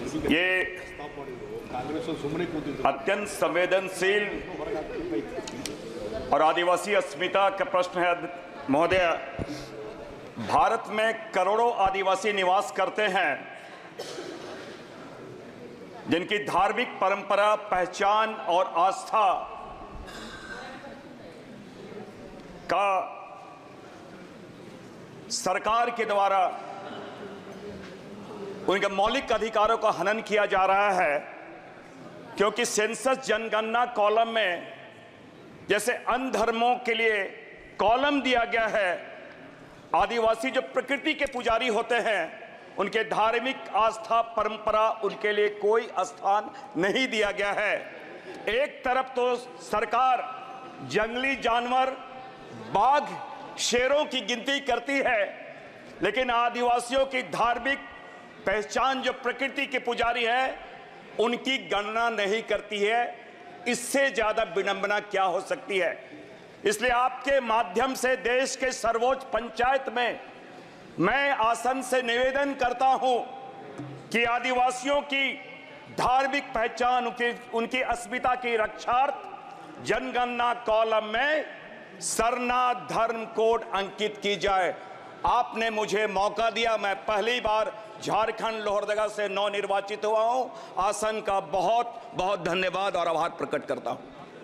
ये अत्यंत संवेदनशील और आदिवासी अस्मिता का प्रश्न है महोदय। भारत में करोड़ों आदिवासी निवास करते हैं जिनकी धार्मिक परंपरा, पहचान और आस्था का सरकार के द्वारा उनके मौलिक अधिकारों का हनन किया जा रहा है, क्योंकि सेंसस जनगणना कॉलम में जैसे अन्य धर्मों के लिए कॉलम दिया गया है, आदिवासी जो प्रकृति के पुजारी होते हैं उनके धार्मिक आस्था परंपरा उनके लिए कोई स्थान नहीं दिया गया है। एक तरफ तो सरकार जंगली जानवर, बाघ, शेरों की गिनती करती है, लेकिन आदिवासियों की धार्मिक पहचान जो प्रकृति के पुजारी है उनकी गणना नहीं करती है। इससे ज्यादा विडंबना क्या हो सकती है। इसलिए आपके माध्यम से देश के सर्वोच्च पंचायत में मैं आसन से निवेदन करता हूं कि आदिवासियों की धार्मिक पहचान, उनकी अस्मिता की रक्षार्थ जनगणना कॉलम में सरना धर्म कोड अंकित की जाए। आपने मुझे मौका दिया, मैं पहली बार झारखंड लोहरदगा से नवनिर्वाचित हुआ हूं। आसन का बहुत बहुत धन्यवाद और आभार प्रकट करता हूं।